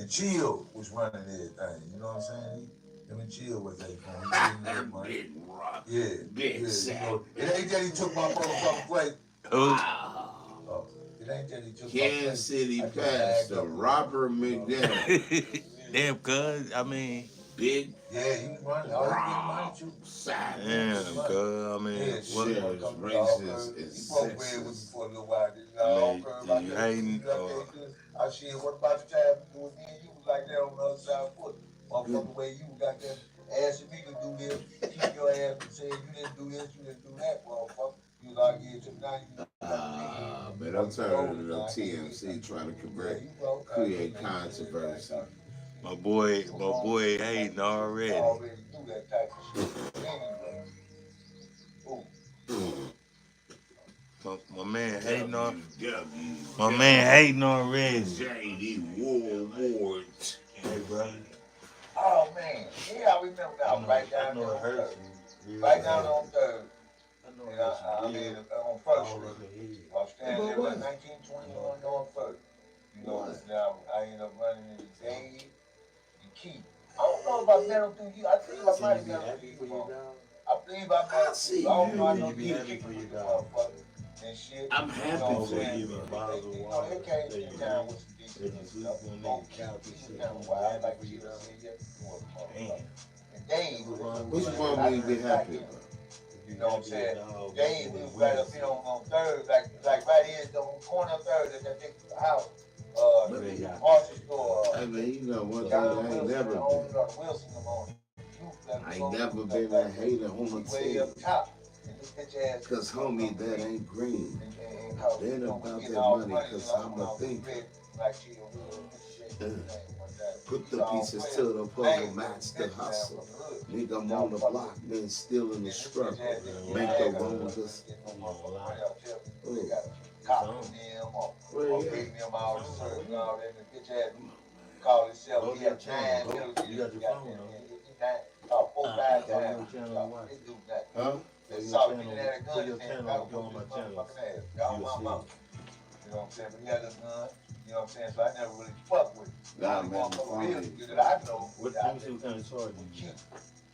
And Chill was running everything. You know what I'm saying? Him and Chill was they phone. He gave me that money. Big rock. Yeah, Big yeah. You sack. know, it ain't that he took my motherfucking plate. Wow. Oh, it ain't that he took my Kansas plate. City I just bagged pastor up with him. Robert You know what I'm saying? McDaniel. Damn, cuz, I mean, Big Yeah, he was running. Oh, he getting money rock. too. He damn, getting Savage. money. cuz, I mean, Yeah, what? shit. Wanna Shares come to the all racist curve. and He broke bread with me sexist. for a little while. This I all mean, curve. I you can't do hating, this. I can't do this. I said, what about the time you do it then? You was like that on the other side of the foot. Good. Motherfucking way you got them asking me to do this. Keep your ass and saying you didn't do this, you didn't do that, motherfucker. You was like, yeah, to now you got the big head. Man, Like I'm you tired older of the now. I can't get TMC nothing. trying to Yeah, convert, you broke. I mean, create man, you did everything. controversy. my boy hating You already. already do that type of shit anyway. Ooh. My man hating on, my WWJD man hating already. Warwards. Hey, brother, Oh man, yeah, I remember now. Right I down know there it on hurts third. you real Right down bad. there on third. I know it And hurts I you mean real on First all Street. over the head. I was standing About there with what? 1921 on First. You know, What? now I ended up running into Dave and Keith. I don't know if I met him through you. I think I Can might you have be met him happy through for you, your Mom. dog? I believe I met I him through see you. I don't know. I Can know you you. be you was happy kicking for with your the dog? motherfucker and shit. I'm You know happy what I'm for Always saying? give me you. bottles of You know, water. they came Say to you town drink. with some decent Then you little sleep stuff. on On the Keith, couch and he was shit. kind Can of you be wild, happy like for your Chill dog? said, yeah, he was a Damn. motherfucker. And Dave That's was what's wrong What with you you, want I me to man. be first got happy him. about? To You be know what I'm happy your saying? dog Dave, making we his was right winning up here season. on third, like right here on the corner of third at that big house. What The they got? grocery store, I mean, you know, one thing John I ain't Wilson, the never owner been. of Wilson, them on it. You let I me ain't go never through that been a back way. hater on We a way up team. top. And this bitch ass Cause gonna come homie, to that me ain't green. and cause It you ain't know we about getting that all the money, money. cause When I'm a I was in thinker. red, like Chill, we were Mr. Uh, J name one time. Put We the all pieces to players. the puzzle, Names of match the the bitch man hustle. from the hood. Nigga, I'm Y'all on the fuck block, with me. then still in the Then this bitch struggle. ass didn't get Make the mad because he Cuz, wasn't wrongest. really getting no you know, a motherfucking lot. money. I'll tell people they Oh, got It's cop on. from them where or you at? gave them It's all the on service over and here. all that. And the bitch ass Come on, man. called himself. Go to He your had channel. 9 Go. You millimeters. got your phone, Goddamn, though. he nine, about 4, 5 Go to times. your channel and watch This it. dude that. Huh? Go They to your saw the bitch channel. that had a Pull gun in your his hand. channel I and would go whoop on his my channels. motherfucking ass. Y'all You'll my see mouth. it. You know what I'm saying? But he had a gun. You know what I'm saying? So I never really fucked with him. The Nah, only man, my motherfucker phone real ain't good that I charging. know Let out me there see what kind of charger was you got. Keith.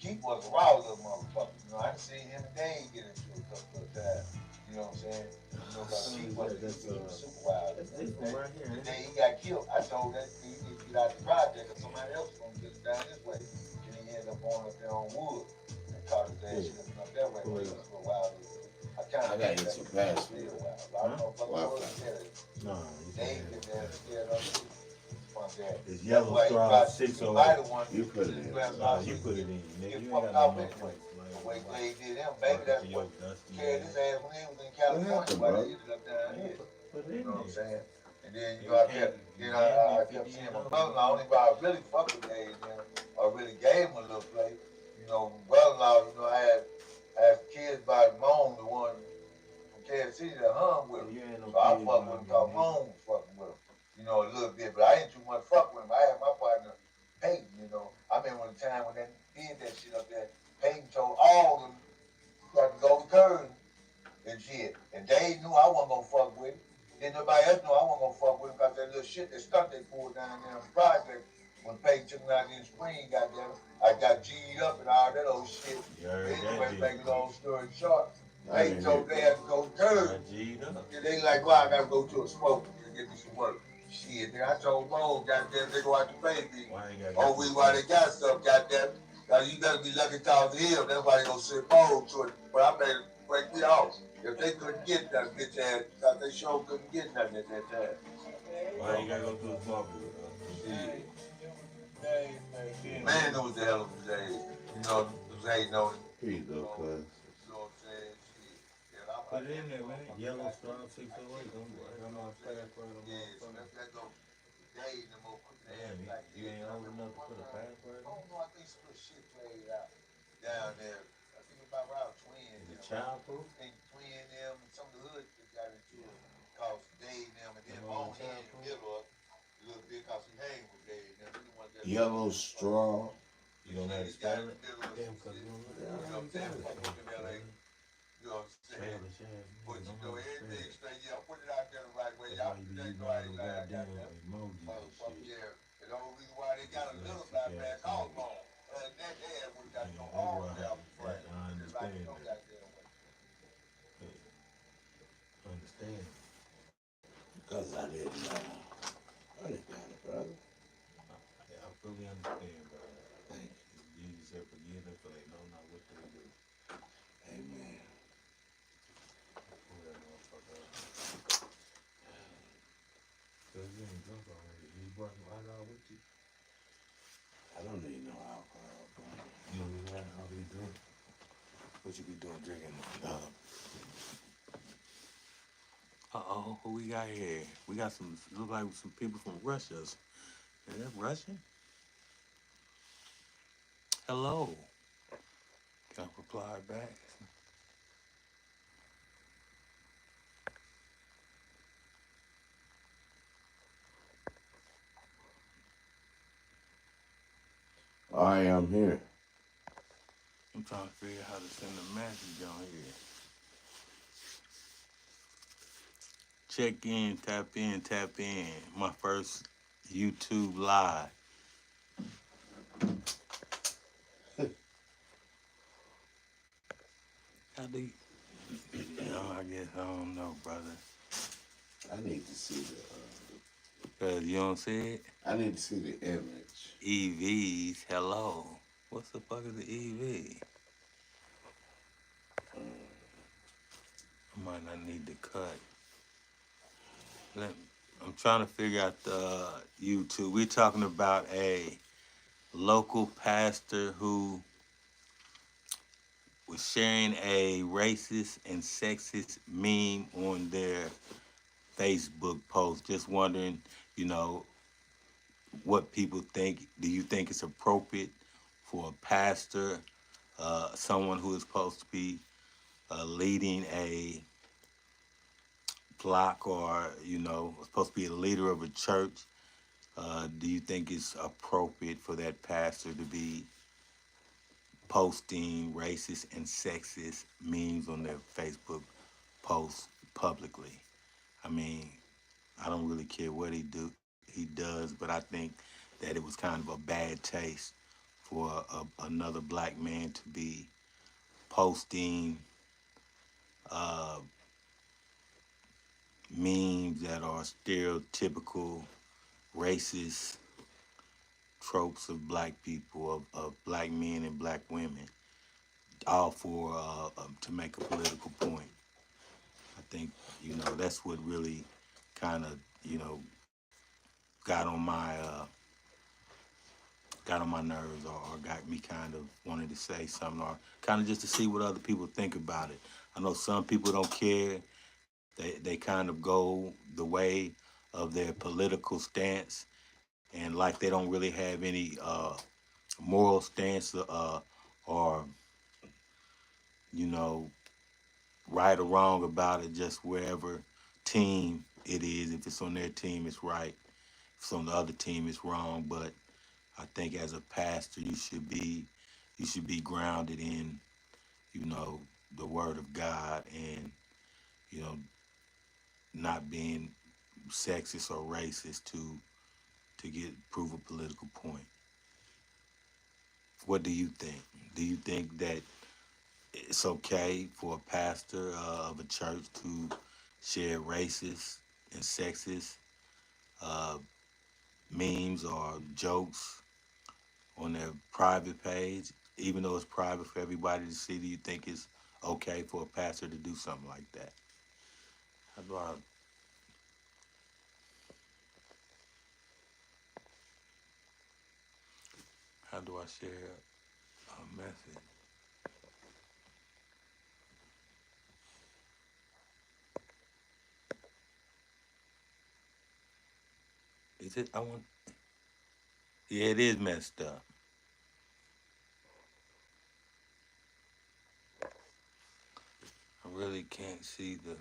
Keith was a raw little motherfucker. You know, I done seen him and Dave get into it a couple of times. You know what I'm saying? You know, What but kind Keith is was that? That's he was super wild. that's this one right here, The ain't it? day he got killed, I told that he need to get out the project because somebody else was gonna kill him down this way. Then he ended up going up there on Wood and caught his ass Yeah. slipping up that way. Pull But it he up. was a wild little dude. I kind I of gotta think get that your he was real password. wild. A lot of Huh? motherfuckers was Wi-Fi. scared of him. No, you can't Dave have get it. there scared of him too. Punk ass. It's That's yellow why he straw tried to. He might 608. have wanted You to put get it his in, glass bro. No, off so you he put it could in, nigga. get You ain't fucked got no off more anyway. plates. The way Like, Dave did him, baby, working that's for your what dusty carried his ass. ass when he was in What California happened, while they bro? ended up down Man, here. put it You in know what I'm there. saying? And then you You know I can't. kept You then damn near I kept 50 seeing and my over. brother-in-law. Only why I really fucked with Dave then or really gave him a little play. You know, brother-in-law, you know, I had kids by Moan, the one from Kansas City that hung with So him. you ain't no So I kids fucked with by him me, cause nigga. Moan was fucking with him. You know, a little bit, but I ain't too much fuck with him. I had my partner Peyton, you know. I remember the time when they did that shit up there, Peyton told all of them got to go to Curry and shit. And they knew I wasn't gonna fuck with him. Then nobody else knew I wasn't gonna fuck with him because that little shit, that stunt they pulled down there on the project when Peyton took me out in the spring, goddamn, I got G'd up and all that old shit. You But heard that anyway, make bitch a quick. long story short, I Peyton didn't hear. told they had to go to Curry. Got G'd up. And they like, well, I gotta go to a smoke and get me some work. Shit, then I told Mo, goddamn, they go out to pay me. Why ain't got Oh, we why they got stuff, goddamn. Now you better be lucky talking to him. That's why they gonna send Mo to it. But I made it break me off. If they couldn't get that bitch ass, because they sure couldn't get nothing at that time. You Why know? ain't gotta go to a smoker? Shit. Man, it was a hell of a day. You know, it was hating on him. Here you go, cuz. You know what I'm saying? Shit. Yeah, Put it in there, man. Yellow straw 608. Don't know password on yeah, so motherfucker. let's go. Day in the more quick ass Damn, like you this. ain't I old remember enough to one put a of them. password I in? don't know. I think some little shit played out down there. I think about around Twin Is it them. childproof? I think Twin them and some of the hoods that got into it. Cause Dave them and then Them Bone on he in the childproof? middle of a little bit cause he hang with Dave them. He the one that Yellow straw. You don't know how to he got spell in it? the middle of Damn, some cause shit. you don't know You know what I'm saying? Fucking with them LA. You know what I'm saying? childish ass But nigga. you Don't know know how to spell everything it. straight. Yeah, I put it out there the right way. That's why Y'all you be they using know all I them ain't lying. I got goddamn that. emojis and Motherfucker, shit. yeah. And the only reason understand, brother. Thank Jesus said, forgive them, for they know not what they do. you. Amen. Pull that motherfucker up. Cause you ain't drunk already. You brought some alcohol with you. I don't need no alcohol, bro. You don't need alcohol to be drunk. What you be doing drinking? Uh-oh, who we got here? We got some, look like some people from Russia. Is that Russian? Hello. Can I reply back? I am here. I'm trying to figure out how to send a message on here. Check in, tap in, tap in. My first YouTube live. How do you, I guess I don't know, brother. I need to see the. Cause you don't see it? I need to see the image. EVs, hello. What's the fuck is the EV? I might not need to cut. Let, I'm trying to figure out the YouTube. We're talking about a local pastor who was sharing a racist and sexist meme on their Facebook post. Just wondering, you know, what people think. Do you think it's appropriate for a pastor, someone who is supposed to be leading a flock, or supposed to be a leader of a church? Do you think it's appropriate for that pastor to be posting racist and sexist memes on their Facebook posts publicly? I mean, I don't really care what he does, but I think that it was kind of a bad taste for another black man to be posting uh, memes that are stereotypical racist tropes of black people, of black men and black women, all for to make a political point. I think that's what really kind of got on my got on my nerves, or got me kind of wanting to say something, or kind of just to see what other people think about it. I know some people don't care. They kind of go the way of their political stance, and like they don't really have any moral stance, or you know right or wrong about it. Just wherever team it is, if it's on their team, it's right. If it's on the other team, it's wrong. But I think as a pastor, you should be grounded in you know the Word of God, and you know not being sexist or racist to get prove a political point. What do you think? Do you think that it's okay for a pastor of a church to share racist and sexist uh, memes or jokes on their private page, even though it's private for everybody to see? Do you think it's okay for a pastor to do something like that? How do I share a message? Is it? I want. Yeah, it is messed up. I really can't see the.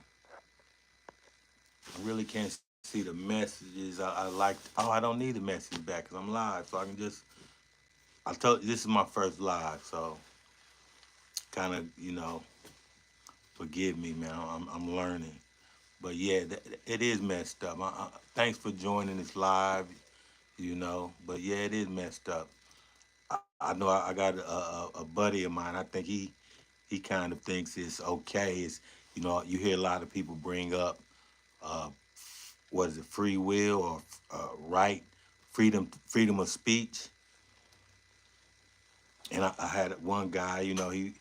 I really can't see the messages. I like. Oh, I don't need the message back because I'm live, so I can just. I told you this is my first live, so kind of forgive me, man. I'm learning, but yeah, it is messed up. Thanks for joining this live, but yeah, it is messed up. I know I got a buddy of mine. I think he kind of thinks it's okay. You hear a lot of people bring up uh, what is it, free will, or right, freedom of speech. and I had one guy, he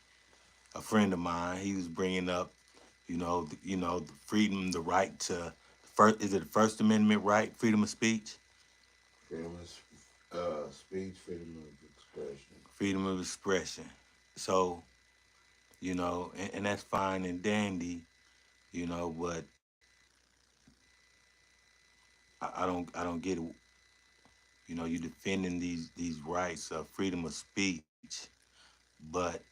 a friend of mine. He was bringing up, the freedom, the right to first. Is it the First Amendment right? Freedom of speech, Freedom of speech, freedom of expression. freedom of expression. So and that's fine and dandy, but I don't get it. You defending these rights of freedom of speech, but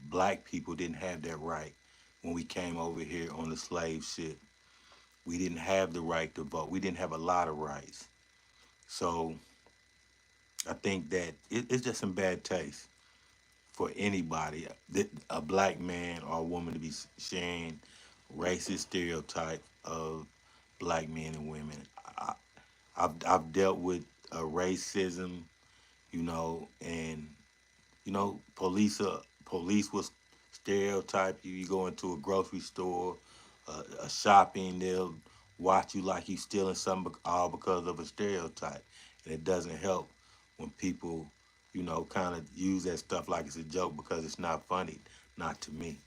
black people didn't have that right when we came over here on the slave ship. We didn't have the right to vote. We didn't have a lot of rights. So I think that it's just some bad taste for anybody, a black man or a woman, to be sharing racist stereotype of black men and women. I, I've dealt with racism, and police will stereotype you. You go into a grocery store, a shopping, they'll watch you like you stealing something, all because of a stereotype, and it doesn't help when people, kind of use that stuff like it's a joke because it's not funny, not to me.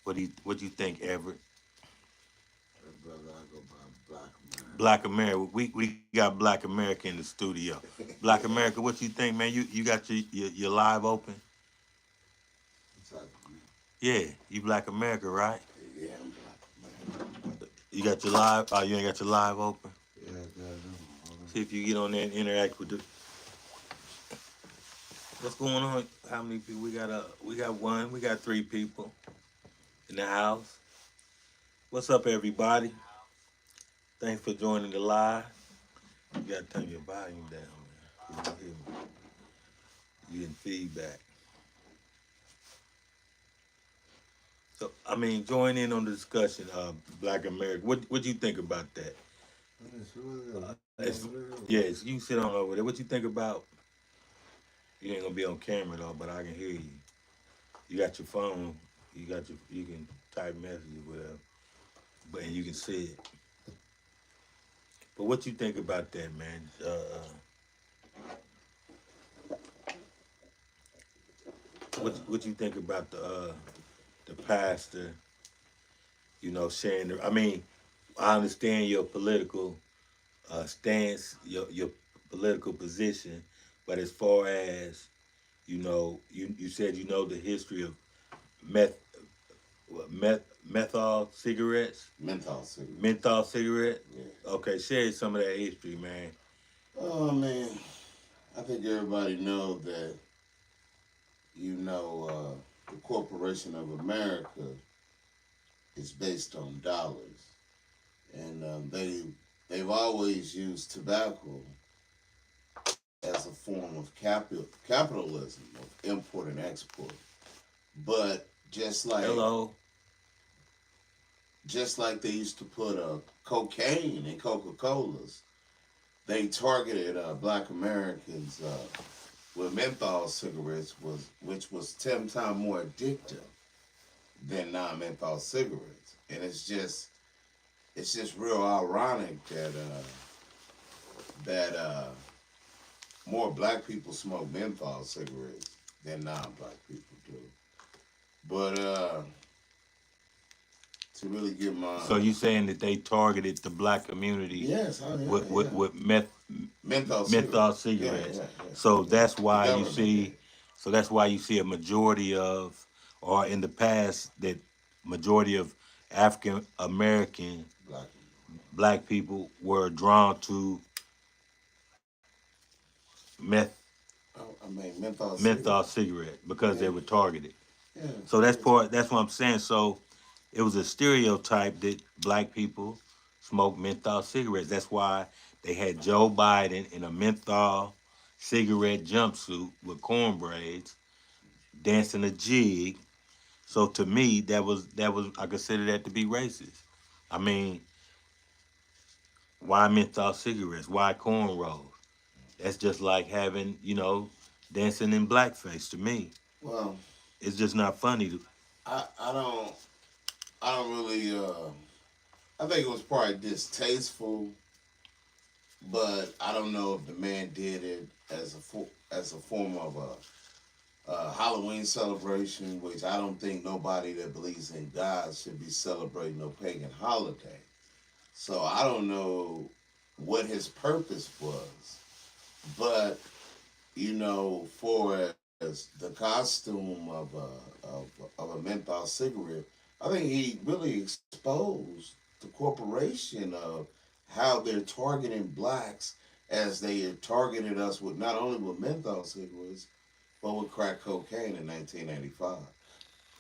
What do you think, Everett? Brother, I go by Black Black America. We got Black America in the studio. Black America. America, what you think, man? You got your live open? What's up, man? Yeah, you Black America, right? Yeah, I'm Black America. You got your live? Oh, you ain't got your live open. Yeah, I got it on. Hold on. See if you get on there and interact with the. What's going on? How many people we got? We got one. We got three people in the house. What's up, everybody? Thanks for joining the live. You gotta turn your volume down, man. You hear me? You getting feedback. So I mean, join in on the discussion. Black America. What do you think about that? Yes, you can sit on over there. What you think about? You ain't gonna be on camera though, but I can hear you. You got your phone. You can type messages, whatever, but and you can see it. But what you think about that, man? What you think about the pastor? Sharing. I mean, I understand your political stance, your political position, but as far as you said the history of meth, menthol cigarettes, Menthol cigarettes. menthol cigarette. Yeah. Okay, share some of that history, man. Oh man, I think everybody know that the Corporation of America is based on dollars, and they've always used tobacco as a form of capitalism of import and export. But Hello. just like they used to put cocaine in Coca Colas, they targeted Black Americans with menthol cigarettes, which was 10 times more addictive than non-menthol cigarettes, and it's just real ironic that more Black people smoke menthol cigarettes than non-Black people do. But to really get my So you saying that they targeted the black community yes, oh yeah, with menthol menthol cigarettes, yeah, cigarettes? yeah, So yeah, yeah. that's The why you government did see. it. So that's why you see a majority of, or in the past, that majority of African American Black. black people were drawn to meth I mean menthol menthol cigarettes. cigarette because Yeah, they were targeted. yeah, So that's yes. part. That's what I'm saying. So it was a stereotype that black people smoke menthol cigarettes. That's why they had Joe Biden in a menthol cigarette jumpsuit with cornbraids dancing a jig. So to me, that was I consider that to be racist. I mean, why menthol cigarettes? Why cornrows? That's just like having dancing in blackface. To me, Well, it's just not funny. I don't really I think it was probably distasteful but I don't know if the man did it as a form of a Halloween celebration, which I don't think nobody that believes in God should be celebrating no pagan holiday. So I don't know what his purpose was, but for as the costume of a menthol cigarette, I think he really exposed the corporation of how they're targeting blacks as they targeted us with not only with menthol cigarettes but with crack cocaine in 1985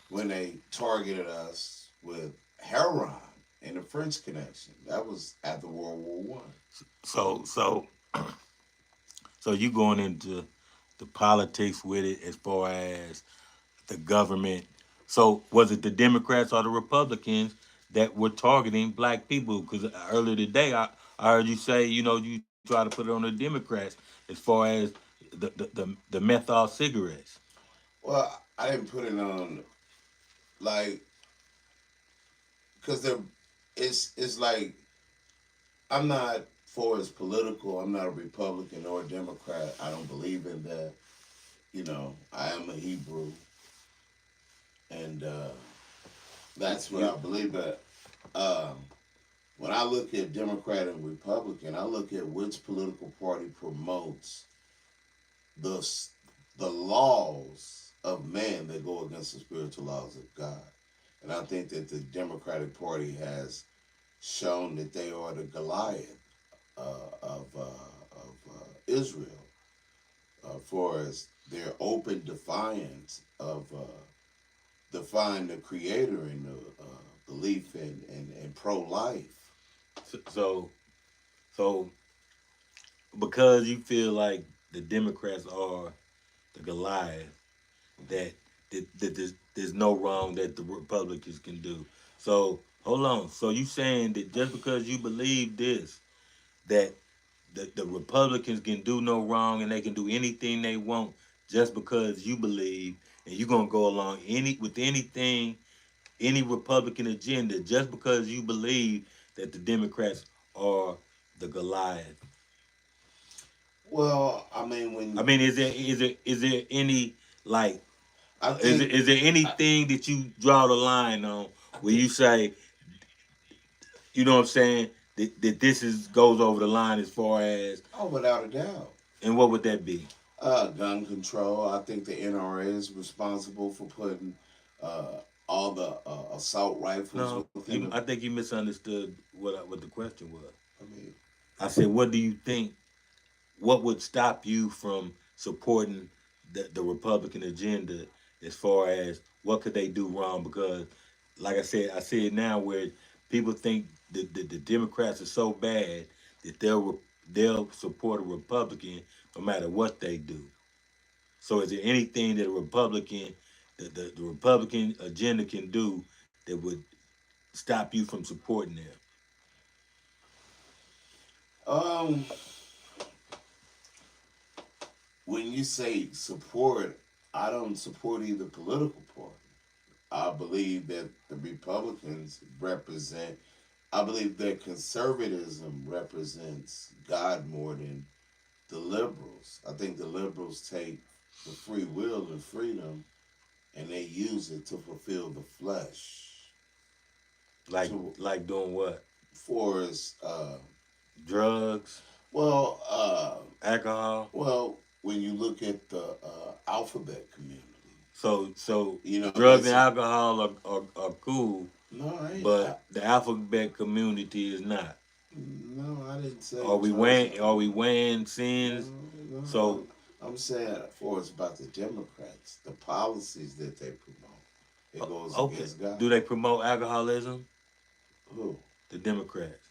when they targeted us with heroin in the French Connection. That was after World War One. So so so you going into the politics with it as far as the government. So was it the Democrats or the Republicans that were targeting black people? Because earlier today, I heard you say, you try to put it on the Democrats as far as the menthol cigarettes. Well, I didn't put it on like because they're it's like I'm not for as political. I'm not a Republican or a Democrat. I don't believe in that. I am a Hebrew, and that's what You, I believe. But um, when I look at Democrat and Republican, I look at which political party promotes the the laws of man that go against the spiritual laws of God. And I think that the Democratic Party has shown that they are the Goliath of Israel, for as their open defiance of defying the Creator and the belief in pro life. so so because you feel like the Democrats are the Goliath, that there's no wrong that the Republicans can do. So hold on. So you saying that just because you believe this, that the Republicans can do no wrong and they can do anything they want just because you believe, and you're gonna go along with anything, any Republican agenda just because you believe that the Democrats are the Goliath. Well, I mean, I when mean, is there any, like, I is there, think, is there I, anything that you draw the line on I where think, you say, you know what I'm saying, that this is goes over the line as far as, oh, without a doubt, and what would that be? gun control. I think the NRA is responsible for putting uh, all the assault rifles No, within the. I think you misunderstood what the question was. I mean, I said, what do you think? What would stop you from supporting the Republican agenda as far as what could they do wrong? Because, like I see it now where people think that the Democrats are so bad that they'll support a Republican no matter what they do. So, is there anything that a Republican, the Republican agenda can do that would stop you from supporting them? um, when you say support, I don't support either political party. I believe that the Republicans represent. I believe that conservatism represents God more than the liberals. I think the liberals take the free will and freedom and they use it to fulfill the flesh. Like To like doing what? for us, Drugs, well, alcohol. when you look at the alphabet community, So drugs that's and alcohol are cool, no, but the alphabet community is not. no, I didn't say Are we drugs. weighing are we weighing sins? No, no. So I'm saying for us about the Democrats, the policies that they promote, it goes okay. against God. Do they promote alcoholism? Who? The Democrats.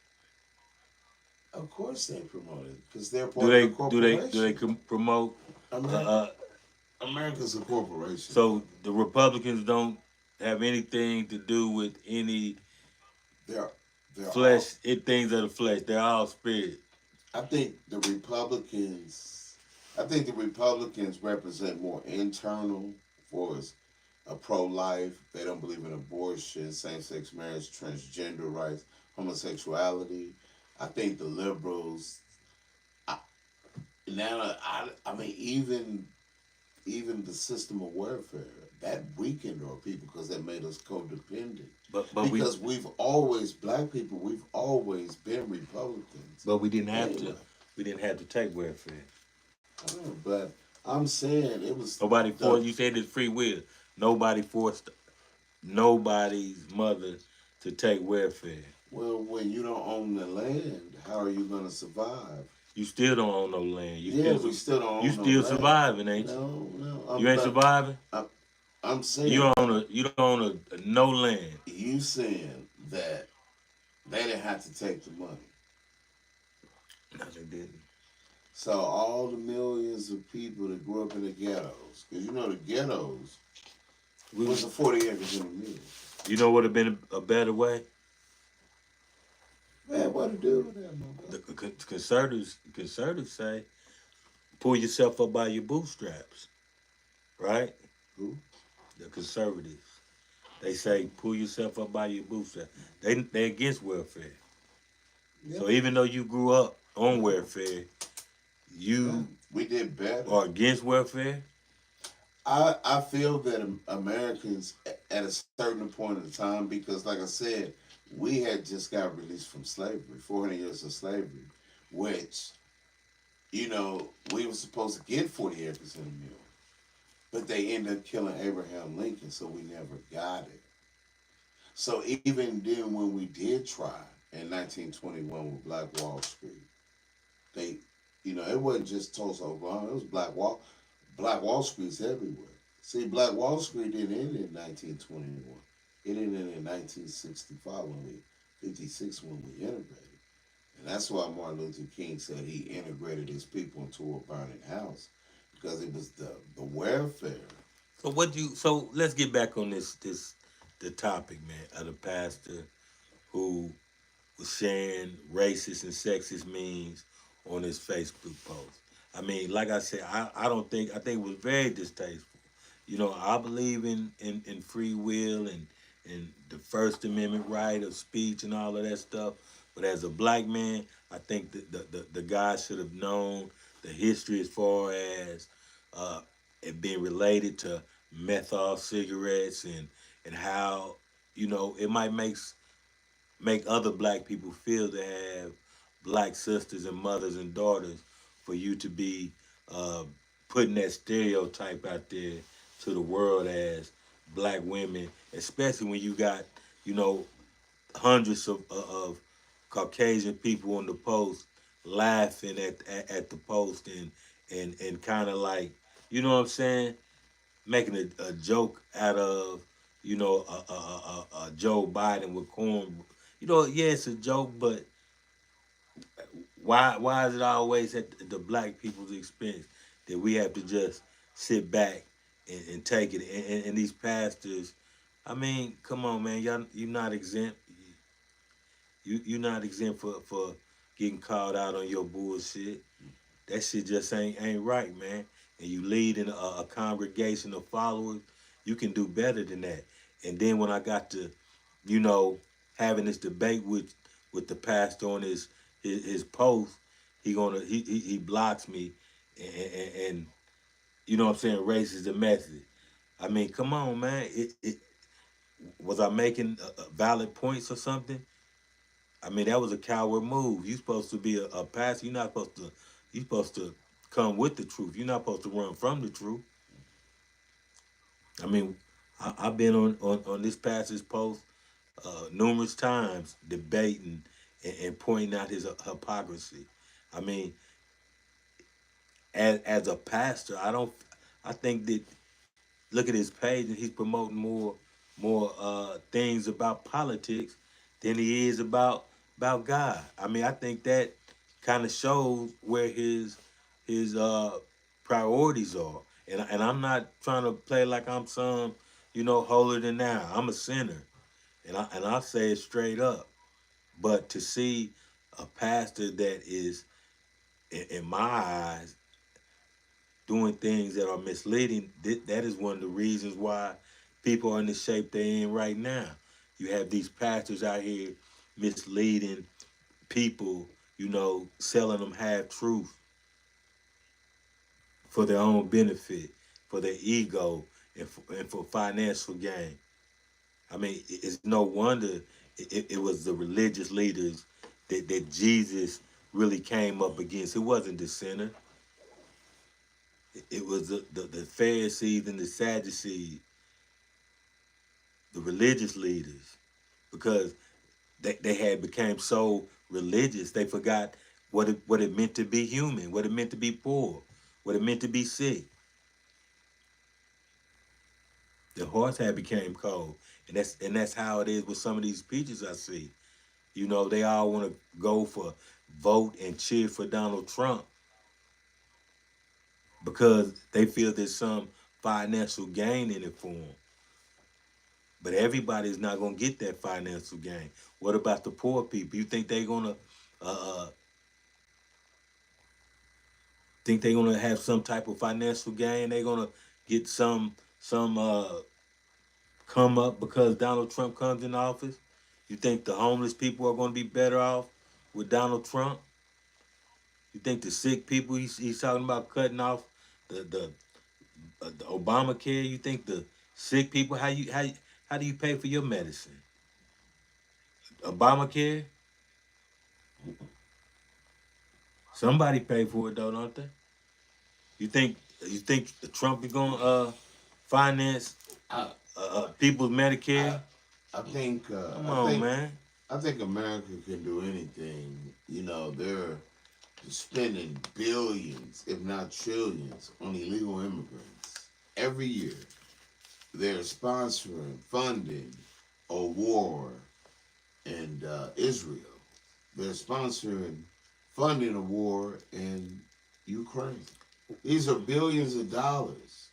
Of course they promote it because they're Do part of they the do they do they corporation. promote uh, America, uh America's a corporation, so brother. the Republicans don't have anything to do with any They're they're all. flesh, things of the flesh. They're all spirit. I think the Republicans. I think the Republicans represent more internal for us, a pro-life. They don't believe in abortion, same-sex marriage, transgender rights, homosexuality. I think the liberals Now, I mean, even the system of welfare that weakened our people because that made us codependent. but Because black people, we've always been Republicans. we didn't have to Anyway, take welfare. but I'm saying it was Nobody the forced. You said it's free will. Nobody forced nobody's mother to take welfare. well, when you don't own the land, how are you going to survive? You still don't own no land. Yeah, we still don't You own no still land. surviving, ain't you? No, no. You ain't surviving. I'm, I'm You saying don't own no land. you saying that they didn't have to take the money. No, they didn't. So all the millions of people that grew up in the ghettos, because you know the ghettos We, was the 40 acres in a mill. you know what would have been a better way? Man, what to do with that, my The brother? conservatives say pull yourself up by your bootstraps, right? Who? The conservatives, they say pull yourself up by your bootstraps. They against welfare. Yeah, So even though you grew up on yeah, welfare, yeah. you We did better. are against welfare. I feel that Americans at a certain point in time, because like I said, we had just got released from slavery, 400 years of slavery, which, we were supposed to get 40 acres in a mill. But they ended up killing Abraham Lincoln, so we never got it. So even then, when we did try in 1921 with Black Wall Street, they, it wasn't just Tulsa, Oklahoma. It was Black Wall Street's everywhere. See, Black Wall Street didn't end in 1921. It ended in 1965 when we, 56 when we integrated. And that's why Martin Luther King said he integrated his people into a burning house because it was the welfare. So what you? So let's get back on the topic, man, of the pastor who was sharing racist and sexist memes on his Facebook post. I mean, like I said, I don't think I think it was very distasteful. You know, I believe in free will and the First Amendment right of speech and all of that stuff. But as a black man, I think the guy should have known the history as far as uh, it being related to menthol cigarettes and how it might make other black people feel to have black sisters and mothers and daughters for you to be uh, putting that stereotype out there to the world as black women, especially when you got you know hundreds of Caucasian people on the post laughing at the post and kind of like what I'm saying, making a joke out of a Joe Biden with corn. Yeah, it's a joke, but why is it always at the black people's expense that we have to just sit back and take it? And these pastors, I mean, come on, man, y'all, you're not exempt. You're not exempt for getting called out on your bullshit. That shit just ain't right, man. And you lead in a congregation of followers, you can do better than that. And then when I got to, you know, having this debate with the pastor on his post, he blocks me and you know what I'm saying, raises the message. I mean, come on, man. Was I making valid points or something? I mean, that was a coward move. You supposed to be a pastor. You're not supposed to. You supposed to come with the truth. You're not supposed to run from the truth. I mean, I've been on this pastor's post numerous times debating and pointing out his hypocrisy. I mean, as a pastor, I don't. I think that look at his page and he's promoting more things about politics than he is about God. I mean, I think that kind of shows where his priorities are. And I'm not trying to play like I'm some holier than thou. I'm a sinner, and I say it straight up. But to see a pastor that is, in my eyes, doing things that are misleading, that is one of the reasons why people are in the shape they're in right now. You have these pastors out here misleading people, selling them half truth. for their own benefit, for their ego, and for financial gain. I mean, it's no wonder it was the religious leaders that Jesus really came up against. It wasn't the sinner. It was the Pharisees and the Sadducees, the religious leaders, because they had became so religious they forgot what it meant to be human, what it meant to be poor, what it meant to be sick. The hearts had became cold, and that's how it is with some of these preachers I see. You know, they all want to go for vote and cheer for Donald Trump because they feel there's some financial gain in it for them. But everybody's not gonna get that financial gain. What about the poor people? You uh, think they're gonna have some type of financial gain? They're gonna get some come up because Donald Trump comes in office? You think the homeless people are gonna be better off with Donald Trump? You think the sick people he's talking about cutting off the Obamacare? You think the sick people how do you pay for your medicine? Obamacare? Somebody pay for it though, don't they? You think Trump is gonna finance I, people's I, Medicare? I think, Come on, man. I think America can do anything. You know, they're spending billions, if not trillions, on illegal immigrants every year. They're sponsoring, funding a war in Israel. They're sponsoring, funding a war in Ukraine. These are billions of dollars.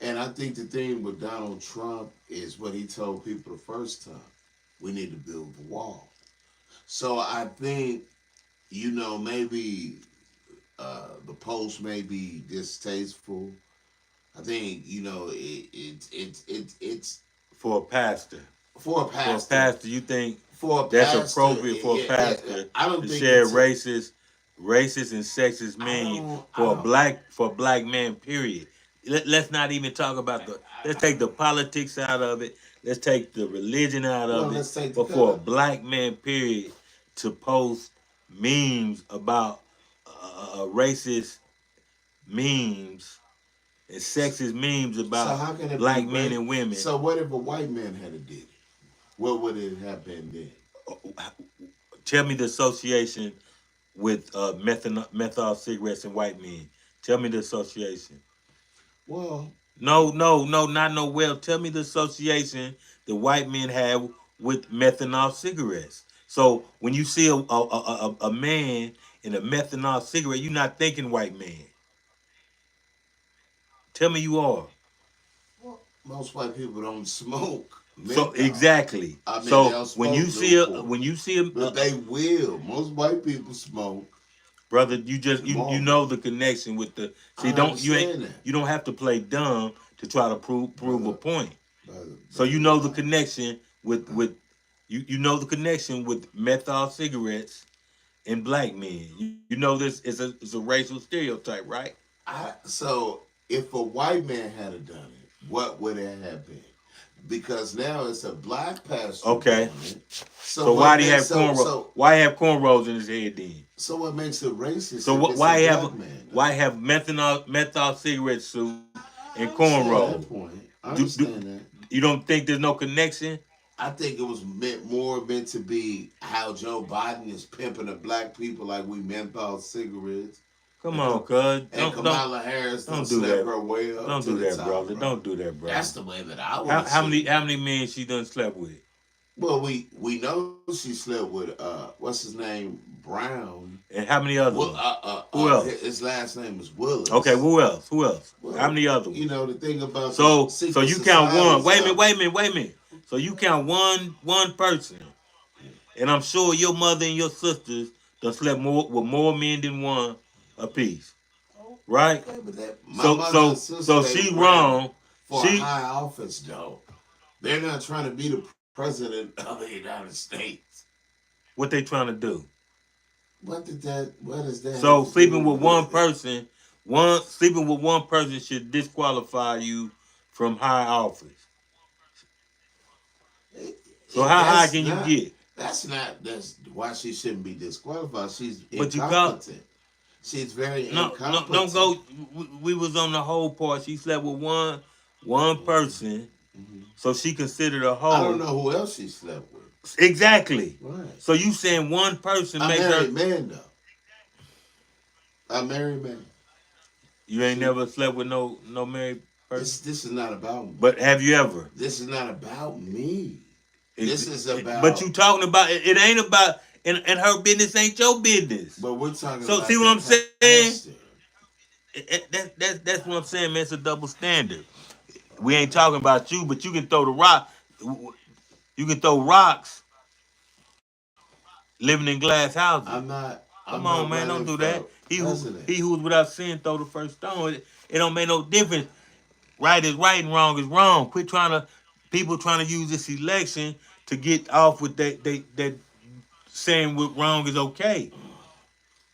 And I think the thing with Donald Trump is what he told people the first time: we need to build the wall. So I think, maybe the post may be distasteful. I think, it's For a pastor, for a for a pastor. pastor, you think For a that's pastor, appropriate for a yeah. pastor I don't to think share it's a. racist and sexist I mean don't. I for a don't. black man? Period. Let's not even talk about the. Let's take the politics out of it. Let's take the religion out Well, of it. let's take the But for a gun. black man, period, to post memes about racist memes and So, sexist memes so about how can it be black men rape? and women. So what if a white man had did it? What would it have been then? Tell me the association with menthol cigarettes and white men. Tell me the association. Well, No, no, no, not no well. Tell me the association the white men have with methanol cigarettes. So when you see a man in a methanol cigarette, you're not thinking white man. Tell me you are. most white people don't smoke So menthol. exactly. I mean, they So don't when you smoke see a Newport, when you see a but they will. Most white people smoke brother, you know Marlboro. the connection with the see I don't you ain't understand that, you don't have to play dumb to try to prove a brother, point. So brother. you know the connection with you know the connection with menthol cigarettes and black men. You know this is a racial stereotype, right? So if a white man had done it, what would it have been? Because now it's a black pastor Okay. doing it. So So why what do you makes have why have cornrows in his head then? so what makes it racist So if it's a black man doing why it? have menthol cigarette suit and I understand cornrows? that point. I Do understand that. you don't think there's no connection? I think it was meant to be how Joe Biden is pimping the black people like we menthol cigarettes, Come and on, cuz. Kamala Harris don't Don't do slap that. her way up Don't to do the that, top, brother. bro. Don't do that, That's brother. the way that I want How to how see many it. how many men she done slept with? Well, we know she slept with what's his name, Brown. And how many other Well, ones? Who else? his last name is Okay, Willis. who else? Who else? How Well, many other ones? the thing about the So secret you count one. societies. Wait a minute. So you count one person. And I'm sure your mother and your sisters done slept with more men than one apiece. Right? Okay, but my So mother and so sister so they she ran wrong. for a She high office though. They're not trying to be the president of the United States. what they trying to do? What does that have So to do sleeping with one with it? person One sleeping with one person should disqualify you from high office. So how high That's can you not. get? That's why she shouldn't be disqualified. She's But you call incompetent. She's very no, don't incompetent. go. We was on the whole part. She slept with one person, Mhm. so she considered a I don't whole. know who else she slept with. Exactly. Right. So you saying one person A makes her? married man though. A married man. You ain't See, never slept with no married person. this is not about me. But have you ever? This is not about me. This is But about. you talking about it? It ain't about and her business ain't your business. But we're talking So see about what the I'm saying? pastor. That's what I'm saying, man. It's a double standard. We ain't talking about you, but you can throw the rock. You can throw rocks living in glass houses. Come I'm on, man. not Don't do running that. for He president. who is without sin throw the first stone. It don't make no difference. Right is right and wrong is wrong. Quit trying to people trying to use this election to get off with that saying what wrong is okay.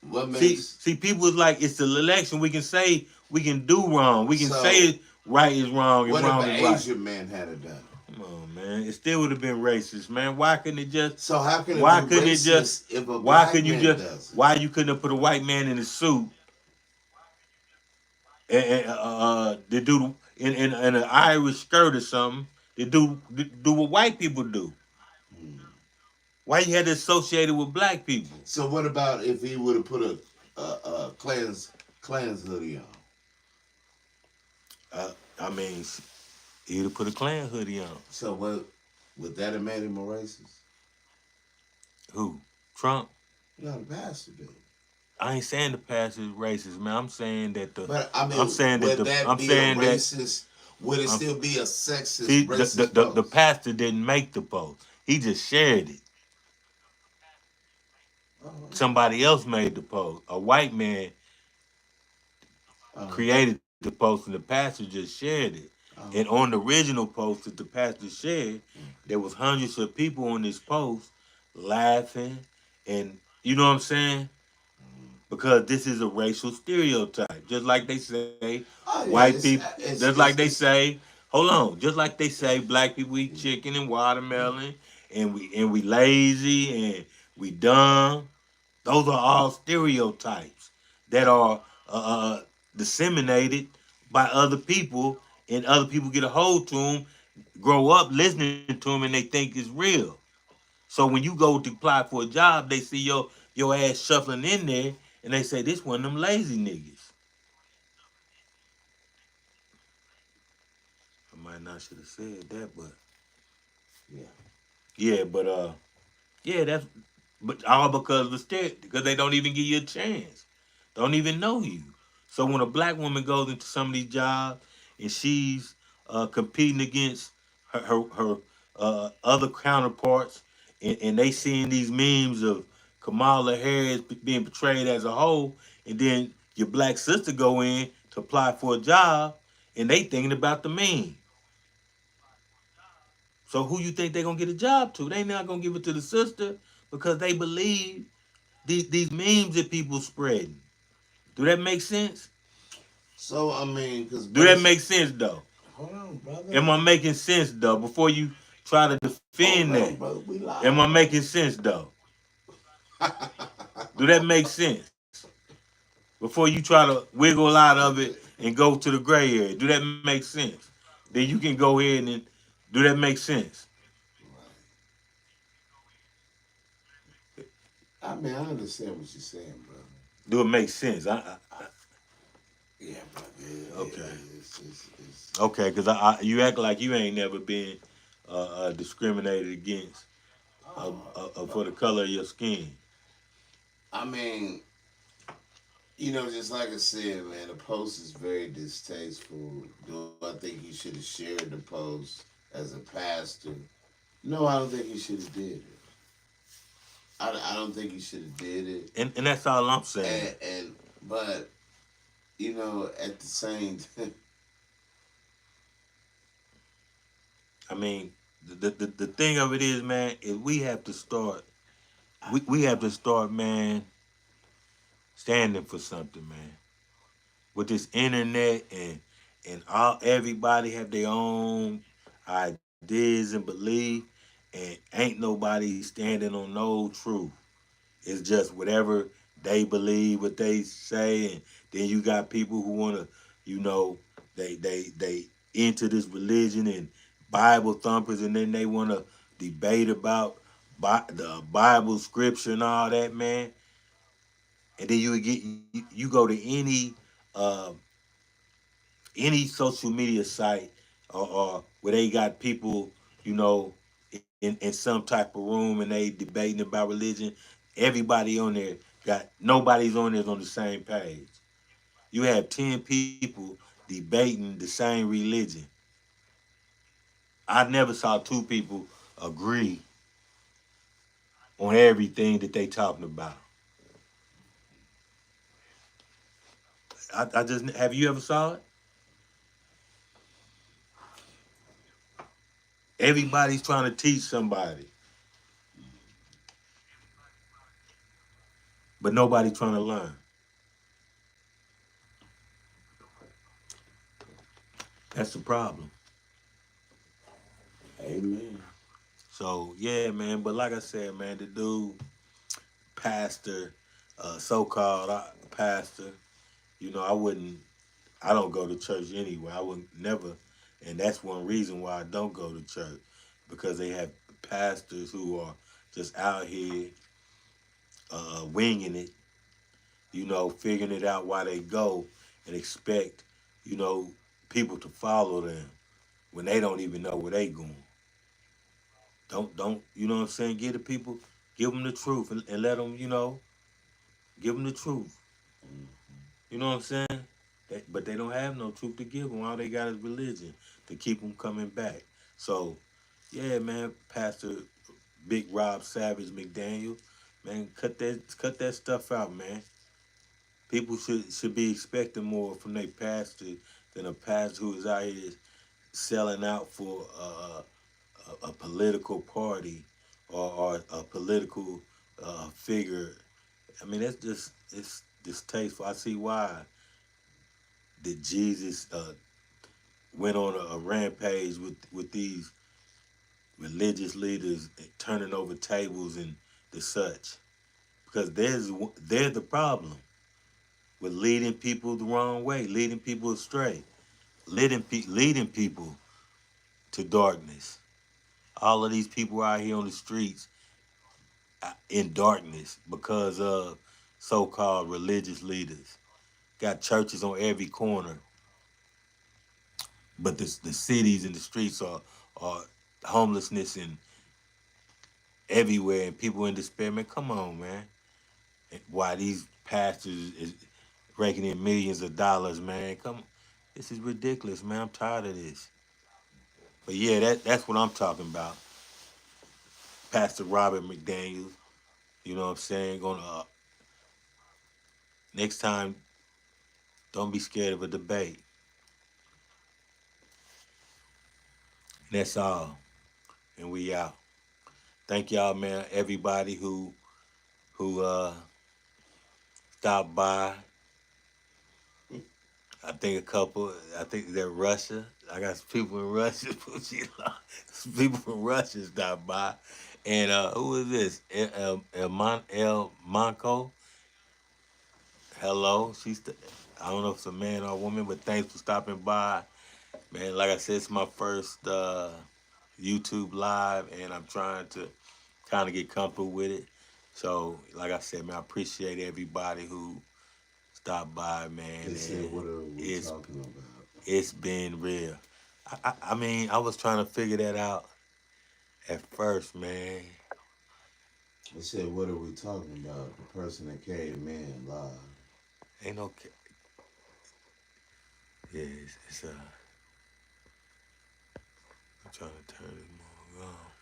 What See, makes see, people is like it's the election. We can say we can do wrong. We can so? say right is wrong and What if wrong an is right. Asian man had it done? Come on, man. It still would have been racist, man. Why couldn't it just? So how can it be Why couldn't it just? racist if a Why black couldn't you man just? does it? Why you couldn't have put a white man in a suit and to do in an Irish skirt or something to do what white people do? Hmm. Why you had to associate it with black people? So what about if he would have put a clans hoodie on? I mean, he'd have put a Klan hoodie on. So what would that have made him a racist? Who? Trump? No, the pastor did. I ain't saying the pastor is racist, man. I'm saying that the. But I I'm mean, saying that would the. that I'm be a saying that. racist? Would it Um, still be a sexist, see, racist the post? pastor didn't make the post. He just shared it. Uh-huh. Somebody else made the post. A white man Uh-huh. created the post, and the pastor just shared it. And Uh-huh. on the original post that the pastor shared, there Okay. was hundreds of people on this post laughing, and you know what I'm saying? Because this is a racial stereotype. Just like they say, Oh white yeah, people, just like they it's say, hold on, just like they say, black people eat chicken and watermelon, and we lazy and we dumb. Those are all stereotypes that are disseminated by other people, and other people get a hold to them, grow up listening to them, and they think it's real. So when you go to apply for a job, they see your ass shuffling in there, and they say this one of them lazy niggas. I might not should have said that, but yeah. yeah, but yeah, that's but all because of the state, because they don't even give you a chance, don't even know you. So when a black woman goes into some of these jobs and she's competing against her other counterparts, and they seeing these memes of Kamala Harris being portrayed as a whole, and then your black sister go in to apply for a job, and they thinking about the meme. So who you think they're gonna get a job to? They not gonna give it to the sister because they believe these memes that people spreading. Do that make sense? So I mean, because Do that make sense though? hold on, brother. Am I making sense though? Before you try to defend Hold that, on, brother. We am I live. making sense though? Do that make sense? Before you try to wiggle out of it and go to the gray area, do that make sense? Then you can go ahead and do that make sense? I mean, I understand what you're saying, brother. Do it make sense? Yeah, brother. Okay. It's Okay, because you act like you ain't never been discriminated against for the color of your skin. I mean, just like I said, man, the post is very distasteful. Do I think he should have shared the post as a pastor? No, I don't think he should have did it. I don't think he should have did it. And that's all I'm saying. But at the same time, I mean, the thing of it is, man, is we have to start, man, standing for something, man. with this internet and all everybody have their own ideas and belief, and ain't nobody standing on no truth. It's just whatever they believe, what they say, and then you got people who want to, you know, they into this religion and Bible thumpers, and then they want to debate about the Bible scripture and all that, man. And then you go to uh, any social media site or where they got people, you know, in some type of room and they debating about religion. Everybody on there got nobody's on there on the same page. You have 10 people debating the same religion. I never saw two people agree on everything that they talking about. I just have you ever saw it? Everybody's trying to teach somebody, but nobody trying to learn. That's the problem. Amen. So yeah, man. But like I said, man, the dude, pastor, so-called pastor, you know, I wouldn't. I don't go to church anyway. I would never, and that's one reason why I don't go to church because they have pastors who are just out here winging it, you know, figuring it out while they go and expect, you know, people to follow them when they don't even know where they going. Don't you know what I'm saying? Give the people, give them the truth and let them, you know, give them the truth. You know what I'm saying? But they don't have no truth to give them. All they got is religion to keep them coming back. So, yeah, man, Pastor Big Rob Savage McDaniel, man, cut that stuff out, man. People should be expecting more from their pastor than a pastor who is out here selling out for a political party or a political figure. I mean, that's just it's distasteful. I see why that Jesus went on a rampage with these religious leaders turning over tables and the such because they're the problem with leading people the wrong way, leading people astray, leading people to darkness. All of these people out here on the streets in darkness because of so-called religious leaders. Got churches on every corner, but the cities and the streets are homelessness and everywhere and people in despair. Man, come on, man. Why these pastors is raking in millions of dollars, man? Come, this is ridiculous, man. I'm tired of this. But yeah, that's what I'm talking about. Pastor Robert McDaniel. You know what I'm saying? Gonna next time, don't be scared of a debate. And that's all. And we out. Thank y'all, man. Everybody who stopped by. I think a couple. I think they're Russia. I got some people in Russia. Some people from Russia stopped by. And who is this? El Monco. Hello. I don't know if it's a man or a woman, but thanks for stopping by. Man, like I said, it's my first YouTube live, and I'm trying to kind of get comfortable with it. So, like I said, man, I appreciate everybody who stopped by, man, They said, and what are we it's talking about? it's been real. I mean, I was trying to figure that out at first, man. They said, what are we talking about? The person that came in live. Ain't no, yeah, it's I'm trying to turn this mother on.